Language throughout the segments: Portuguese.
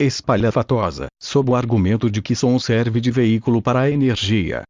espalhafatosa, sob o argumento de que som serve de veículo para a energia.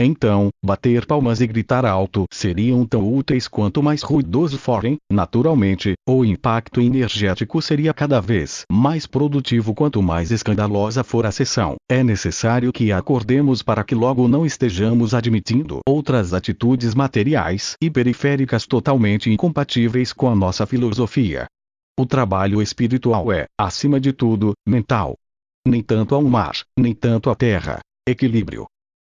Então, bater palmas e gritar alto seriam tão úteis quanto mais ruidoso forem. Naturalmente, o impacto energético seria cada vez mais produtivo quanto mais escandalosa for a sessão. É necessário que acordemos para que logo não estejamos admitindo outras atitudes materiais e periféricas totalmente incompatíveis com a nossa filosofia. O trabalho espiritual é, acima de tudo, mental. Nem tanto ao mar, nem tanto à terra. Equilíbrio.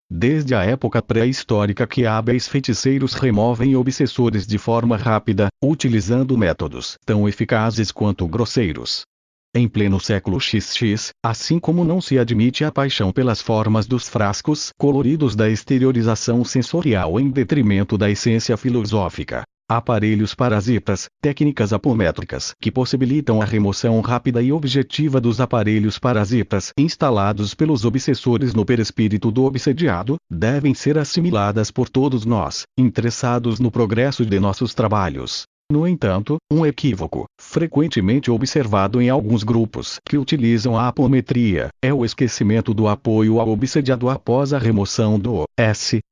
Desde a época pré-histórica que hábeis feiticeiros removem obsessores de forma rápida, utilizando métodos tão eficazes quanto grosseiros. Em pleno século XX, assim como não se admite a paixão pelas formas dos frascos coloridos da exteriorização sensorial em detrimento da essência filosófica, aparelhos parasitas, técnicas apométricas que possibilitam a remoção rápida e objetiva dos aparelhos parasitas instalados pelos obsessores no perispírito do obsediado, devem ser assimiladas por todos nós, interessados no progresso de nossos trabalhos. No entanto, um equívoco, frequentemente observado em alguns grupos que utilizam a apometria, é o esquecimento do apoio ao obsediado após a remoção do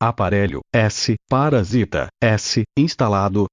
aparelho parasita instalado.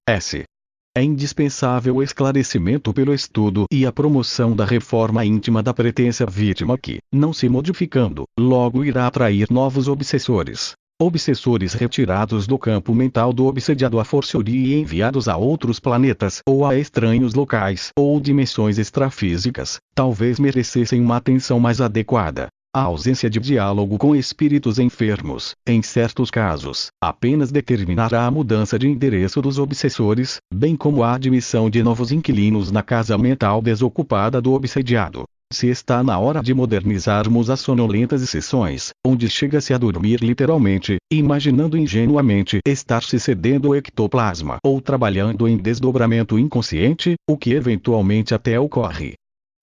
É indispensável o esclarecimento pelo estudo e a promoção da reforma íntima da pretensa vítima que, não se modificando, logo irá atrair novos obsessores. Obsessores retirados do campo mental do obsediado a fortiori e enviados a outros planetas ou a estranhos locais ou dimensões extrafísicas, talvez merecessem uma atenção mais adequada. A ausência de diálogo com espíritos enfermos, em certos casos, apenas determinará a mudança de endereço dos obsessores, bem como a admissão de novos inquilinos na casa mental desocupada do obsediado. Se está na hora de modernizarmos as sonolentas sessões, onde chega-se a dormir literalmente, imaginando ingenuamente estar se cedendo o ectoplasma ou trabalhando em desdobramento inconsciente, o que eventualmente até ocorre.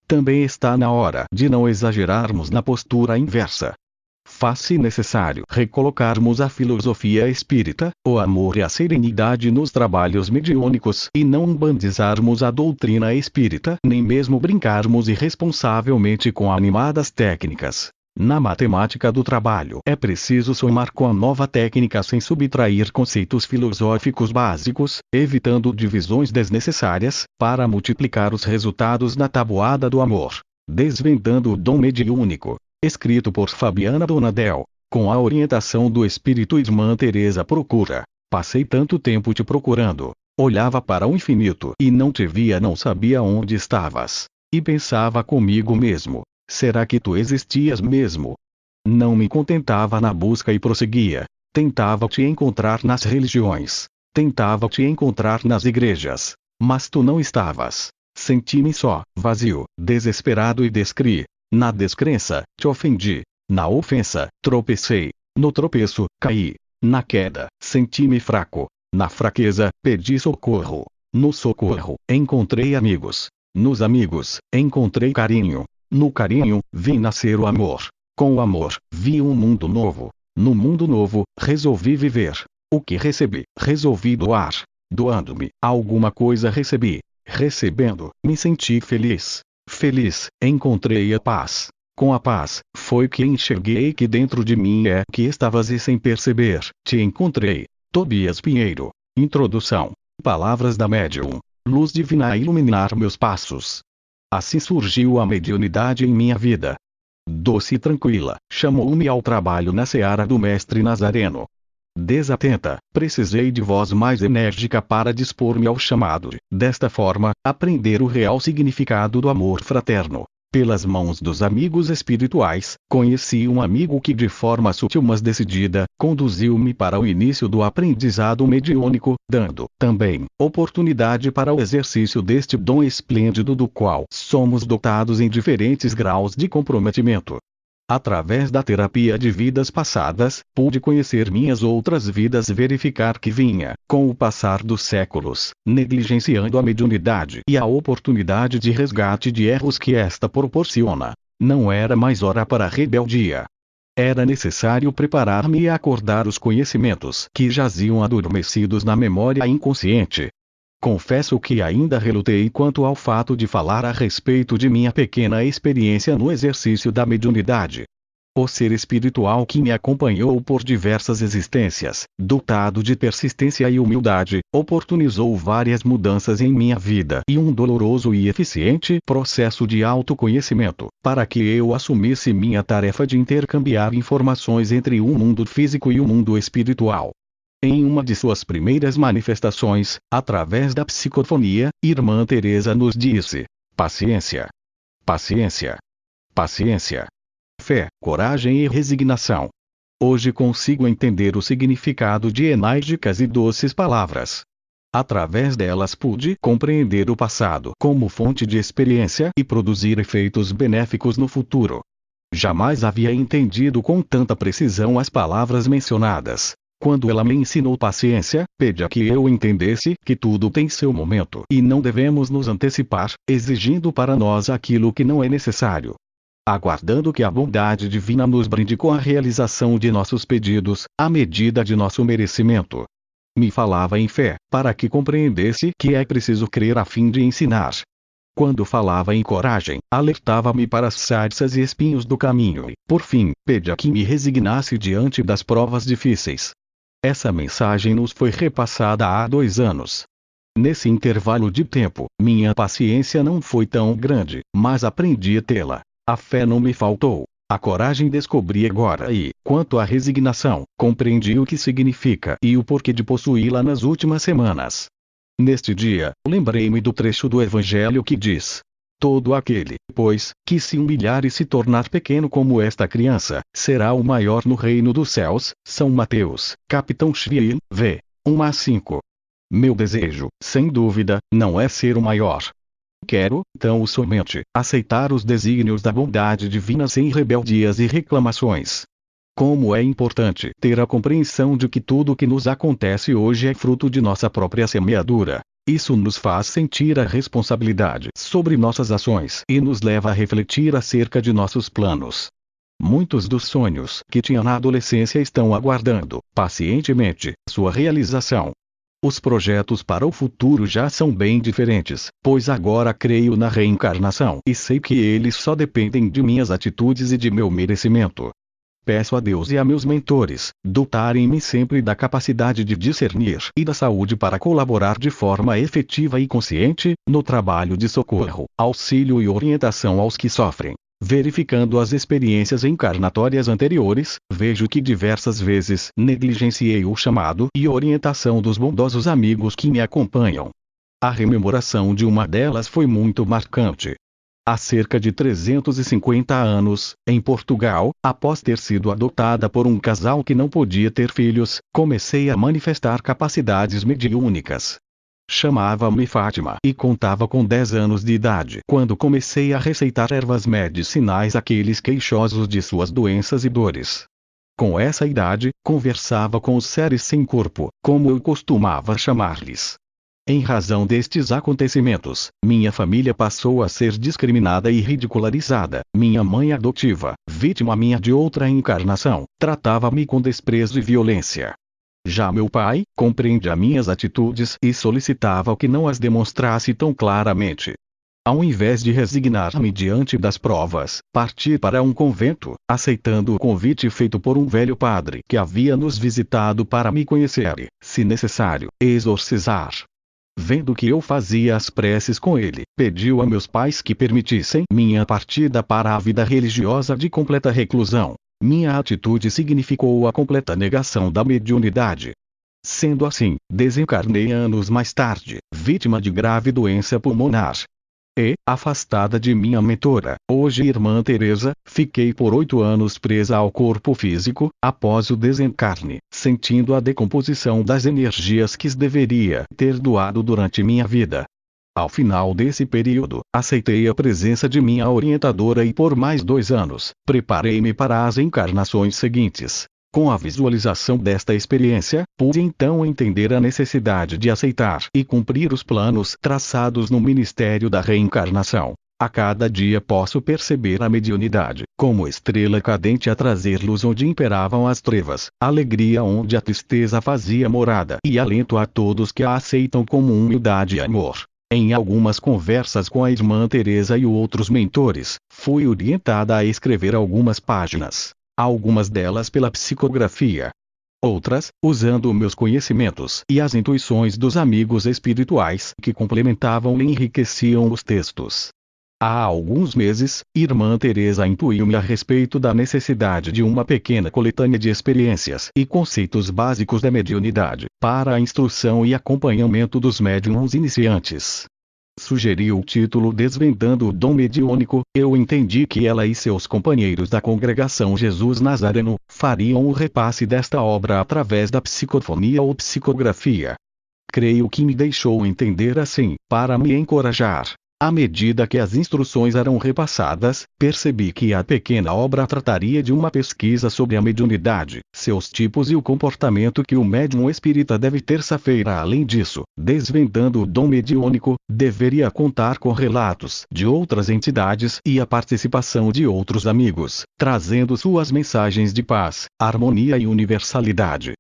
Também está na hora de não exagerarmos na postura inversa. Faz-se necessário recolocarmos a filosofia espírita, o amor e a serenidade nos trabalhos mediúnicos e não bandizarmos a doutrina espírita, nem mesmo brincarmos irresponsavelmente com animadas técnicas. Na matemática do trabalho é preciso somar com a nova técnica sem subtrair conceitos filosóficos básicos, evitando divisões desnecessárias, para multiplicar os resultados na tabuada do amor. Desvendando o dom mediúnico. Escrito por Fabiana Donadel, com a orientação do espírito Irmã Teresa Procura. Passei tanto tempo te procurando. Olhava para o infinito e não te via, não sabia onde estavas. E pensava comigo mesmo: será que tu existias mesmo? Não me contentava na busca e prosseguia. Tentava te encontrar nas religiões. Tentava te encontrar nas igrejas. Mas tu não estavas. Senti-me só, vazio, desesperado e descri. Na descrença, te ofendi. Na ofensa, tropecei. No tropeço, caí. Na queda, senti-me fraco. Na fraqueza, pedi socorro. No socorro, encontrei amigos. Nos amigos, encontrei carinho. No carinho, vi nascer o amor. Com o amor, vi um mundo novo. No mundo novo, resolvi viver. O que recebi, resolvi doar. Doando-me, alguma coisa recebi. Recebendo, me senti feliz. Feliz, encontrei a paz. Com a paz, foi que enxerguei que dentro de mim é que estavas e sem perceber, te encontrei. Tobias Pinheiro. Introdução. Palavras da médium. Luz divina a iluminar meus passos. Assim surgiu a mediunidade em minha vida. Doce e tranquila, chamou-me ao trabalho na seara do Mestre Nazareno. Desatenta, precisei de voz mais enérgica para dispor-me ao chamado. Desta forma, aprender o real significado do amor fraterno. Pelas mãos dos amigos espirituais, conheci um amigo que de forma sutil mas decidida, conduziu-me para o início do aprendizado mediúnico, dando, também, oportunidade para o exercício deste dom esplêndido do qual somos dotados em diferentes graus de comprometimento. Através da terapia de vidas passadas, pude conhecer minhas outras vidas e verificar que vinha, com o passar dos séculos, negligenciando a mediunidade e a oportunidade de resgate de erros que esta proporciona. Não era mais hora para a rebeldia. Era necessário preparar-me e acordar os conhecimentos que jaziam adormecidos na memória inconsciente. Confesso que ainda relutei quanto ao fato de falar a respeito de minha pequena experiência no exercício da mediunidade. O ser espiritual que me acompanhou por diversas existências, dotado de persistência e humildade, oportunizou várias mudanças em minha vida e um doloroso e eficiente processo de autoconhecimento, para que eu assumisse minha tarefa de intercambiar informações entre o mundo físico e o mundo espiritual. Em uma de suas primeiras manifestações, através da psicofonia, Irmã Teresa nos disse: paciência, paciência, paciência, fé, coragem e resignação. Hoje consigo entender o significado de enérgicas e doces palavras. Através delas pude compreender o passado como fonte de experiência e produzir efeitos benéficos no futuro. Jamais havia entendido com tanta precisão as palavras mencionadas. Quando ela me ensinou paciência, pedi a que eu entendesse que tudo tem seu momento e não devemos nos antecipar, exigindo para nós aquilo que não é necessário. Aguardando que a bondade divina nos brinde com a realização de nossos pedidos, à medida de nosso merecimento. Me falava em fé, para que compreendesse que é preciso crer a fim de ensinar. Quando falava em coragem, alertava-me para as sarças e espinhos do caminho e, por fim, pedia que me resignasse diante das provas difíceis. Essa mensagem nos foi repassada há 2 anos. Nesse intervalo de tempo, minha paciência não foi tão grande, mas aprendi a tê-la. A fé não me faltou. A coragem descobri agora e, quanto à resignação, compreendi o que significa e o porquê de possuí-la nas últimas semanas. Neste dia, lembrei-me do trecho do Evangelho que diz: todo aquele, pois, que se humilhar e se tornar pequeno como esta criança, será o maior no reino dos céus. São Mateus, capitão Schwiel, v. 1-5. Meu desejo, sem dúvida, não é ser o maior. Quero, então, somente, aceitar os desígnios da bondade divina sem rebeldias e reclamações. Como é importante ter a compreensão de que tudo o que nos acontece hoje é fruto de nossa própria semeadura. Isso nos faz sentir a responsabilidade sobre nossas ações e nos leva a refletir acerca de nossos planos. Muitos dos sonhos que tinha na adolescência estão aguardando, pacientemente, sua realização. Os projetos para o futuro já são bem diferentes, pois agora creio na reencarnação e sei que eles só dependem de minhas atitudes e de meu merecimento. Peço a Deus e a meus mentores, dotarem-me sempre da capacidade de discernir e da saúde para colaborar de forma efetiva e consciente, no trabalho de socorro, auxílio e orientação aos que sofrem. Verificando as experiências encarnatórias anteriores, vejo que diversas vezes negligenciei o chamado e orientação dos bondosos amigos que me acompanham. A rememoração de uma delas foi muito marcante. Há cerca de 350 anos, em Portugal, após ter sido adotada por um casal que não podia ter filhos, comecei a manifestar capacidades mediúnicas. Chamava-me Fátima e contava com 10 anos de idade quando comecei a receitar ervas medicinais àqueles queixosos de suas doenças e dores. Com essa idade, conversava com os seres sem corpo, como eu costumava chamar-lhes. Em razão destes acontecimentos, minha família passou a ser discriminada e ridicularizada. Minha mãe adotiva, vítima minha de outra encarnação, tratava-me com desprezo e violência. Já meu pai, compreendia minhas atitudes e solicitava que não as demonstrasse tão claramente. Ao invés de resignar-me diante das provas, parti para um convento, aceitando o convite feito por um velho padre que havia nos visitado para me conhecer e, se necessário, exorcizar. Vendo que eu fazia as preces com ele, pediu a meus pais que permitissem minha partida para a vida religiosa de completa reclusão. Minha atitude significou a completa negação da mediunidade. Sendo assim, desencarnei anos mais tarde, vítima de grave doença pulmonar. E, afastada de minha mentora, hoje Irmã Teresa, fiquei por 8 anos presa ao corpo físico, após o desencarne, sentindo a decomposição das energias que deveria ter doado durante minha vida. Ao final desse período, aceitei a presença de minha orientadora e por mais 2 anos, preparei-me para as encarnações seguintes. Com a visualização desta experiência, pude então entender a necessidade de aceitar e cumprir os planos traçados no Ministério da Reencarnação. A cada dia posso perceber a mediunidade, como estrela cadente a trazer luz onde imperavam as trevas, alegria onde a tristeza fazia morada e alento a todos que a aceitam como humildade e amor. Em algumas conversas com a irmã Teresa e outros mentores, fui orientada a escrever algumas páginas, algumas delas pela psicografia. Outras, usando meus conhecimentos e as intuições dos amigos espirituais que complementavam e enriqueciam os textos. Há alguns meses, irmã Teresa intuiu-me a respeito da necessidade de uma pequena coletânea de experiências e conceitos básicos da mediunidade, para a instrução e acompanhamento dos médiuns iniciantes. Sugeriu o título Desvendando o Dom Mediúnico. Eu entendi que ela e seus companheiros da congregação Jesus Nazareno fariam o repasse desta obra através da psicofonia ou psicografia. Creio que me deixou entender assim, para me encorajar. À medida que as instruções eram repassadas, percebi que a pequena obra trataria de uma pesquisa sobre a mediunidade, seus tipos e o comportamento que o médium espírita deve terça-feira. Além disso, Desvendando o Dom Mediúnico, deveria contar com relatos de outras entidades e a participação de outros amigos, trazendo suas mensagens de paz, harmonia e universalidade.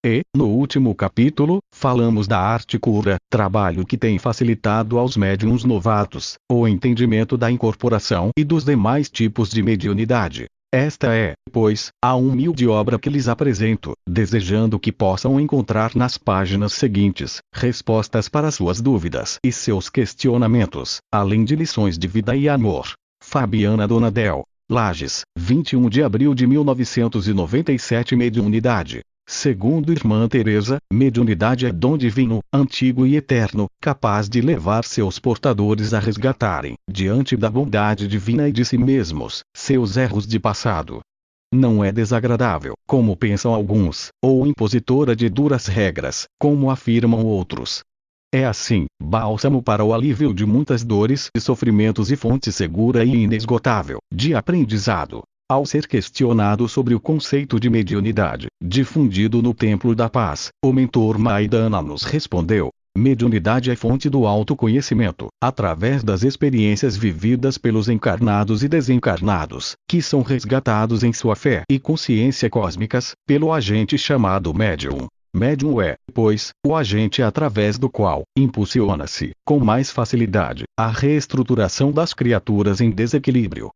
E, no último capítulo, falamos da arte cura, trabalho que tem facilitado aos médiuns novatos o entendimento da incorporação e dos demais tipos de mediunidade. Esta é, pois, a humilde obra que lhes apresento, desejando que possam encontrar nas páginas seguintes respostas para suas dúvidas e seus questionamentos, além de lições de vida e amor. Fabiana Donadel, Lages, 21 de abril de 1997. Mediunidade. Segundo irmã Teresa, mediunidade é dom divino, antigo e eterno, capaz de levar seus portadores a resgatarem, diante da bondade divina e de si mesmos, seus erros de passado. Não é desagradável, como pensam alguns, ou impositora de duras regras, como afirmam outros. É assim, bálsamo para o alívio de muitas dores e sofrimentos e fonte segura e inesgotável, de aprendizado. Ao ser questionado sobre o conceito de mediunidade, difundido no Templo da Paz, o mentor Maidana nos respondeu: mediunidade é fonte do autoconhecimento, através das experiências vividas pelos encarnados e desencarnados, que são resgatados em sua fé e consciência cósmicas, pelo agente chamado médium. Médium é, pois, o agente através do qual impulsiona-se, com mais facilidade, a reestruturação das criaturas em desequilíbrio.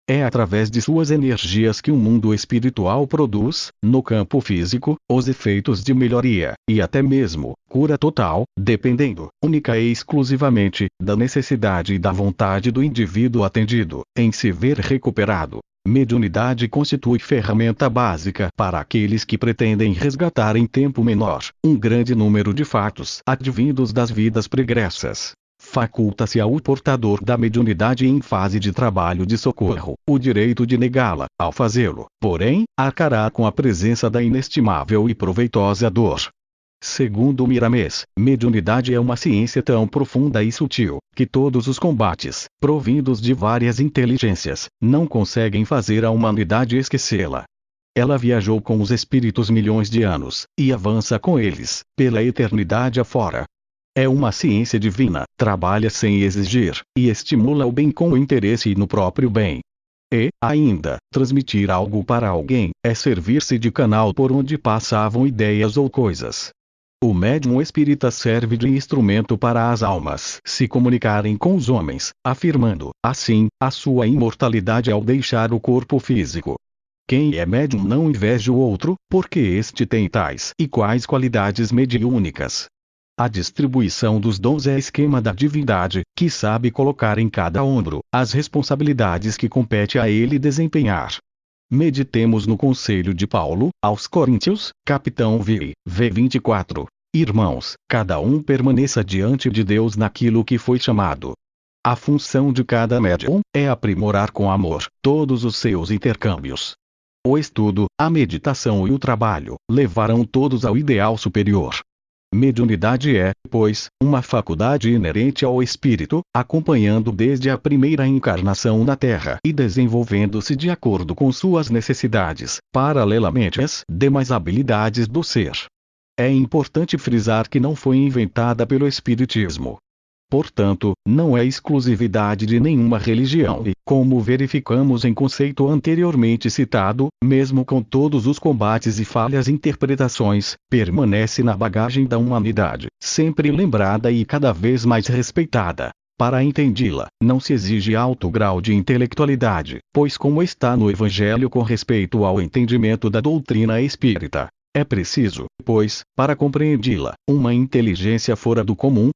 É através de suas energias que o mundo espiritual produz, no campo físico, os efeitos de melhoria, e até mesmo, cura total, dependendo, única e exclusivamente, da necessidade e da vontade do indivíduo atendido, em se ver recuperado. Mediunidade constitui ferramenta básica para aqueles que pretendem resgatar em tempo menor, um grande número de fatos advindos das vidas pregressas. Faculta-se ao portador da mediunidade em fase de trabalho de socorro, o direito de negá-la. Ao fazê-lo, porém, arcará com a presença da inestimável e proveitosa dor. Segundo Miramês, mediunidade é uma ciência tão profunda e sutil, que todos os combates, provindos de várias inteligências, não conseguem fazer a humanidade esquecê-la. Ela viajou com os espíritos milhões de anos, e avança com eles, pela eternidade afora. É uma ciência divina, trabalha sem exigir, e estimula o bem com o interesse no próprio bem. E, ainda, transmitir algo para alguém, é servir-se de canal por onde passavam ideias ou coisas. O médium espírita serve de instrumento para as almas se comunicarem com os homens, afirmando, assim, a sua imortalidade ao deixar o corpo físico. Quem é médium não inveja o outro, porque este tem tais e quais qualidades mediúnicas. A distribuição dos dons é esquema da divindade, que sabe colocar em cada ombro as responsabilidades que compete a ele desempenhar. Meditemos no conselho de Paulo, aos Coríntios, capitão v. 24. Irmãos, cada um permaneça diante de Deus naquilo que foi chamado. A função de cada médium é aprimorar com amor todos os seus intercâmbios. O estudo, a meditação e o trabalho levarão todos ao ideal superior. Mediunidade é, pois, uma faculdade inerente ao espírito, acompanhando desde a primeira encarnação na Terra e desenvolvendo-se de acordo com suas necessidades, paralelamente às demais habilidades do ser. É importante frisar que não foi inventada pelo Espiritismo. Portanto, não é exclusividade de nenhuma religião e, como verificamos em conceito anteriormente citado, mesmo com todos os combates e falhas interpretações, permanece na bagagem da humanidade, sempre lembrada e cada vez mais respeitada. Para entendê-la, não se exige alto grau de intelectualidade, pois como está no Evangelho com respeito ao entendimento da doutrina espírita, é preciso, pois, para compreendê-la, uma inteligência fora do comum.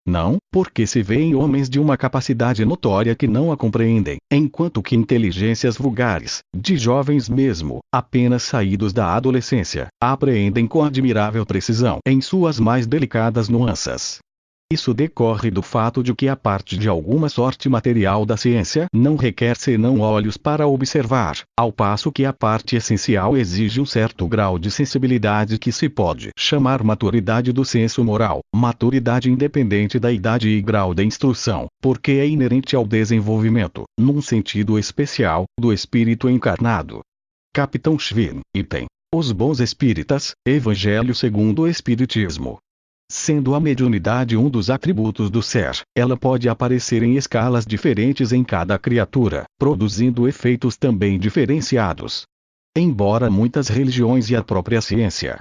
Não, porque se vêem homens de uma capacidade notória que não a compreendem, enquanto que inteligências vulgares, de jovens mesmo, apenas saídos da adolescência, a apreendem com admirável precisão em suas mais delicadas nuances. Isso decorre do fato de que a parte de alguma sorte material da ciência não requer senão olhos para observar, ao passo que a parte essencial exige um certo grau de sensibilidade que se pode chamar maturidade do senso moral, maturidade independente da idade e grau de instrução, porque é inerente ao desenvolvimento, num sentido especial, do espírito encarnado. Capitão Schwinn, item. Os bons espíritas, Evangelho segundo o Espiritismo. Sendo a mediunidade um dos atributos do ser, ela pode aparecer em escalas diferentes em cada criatura, produzindo efeitos também diferenciados. Embora muitas religiões e a própria ciência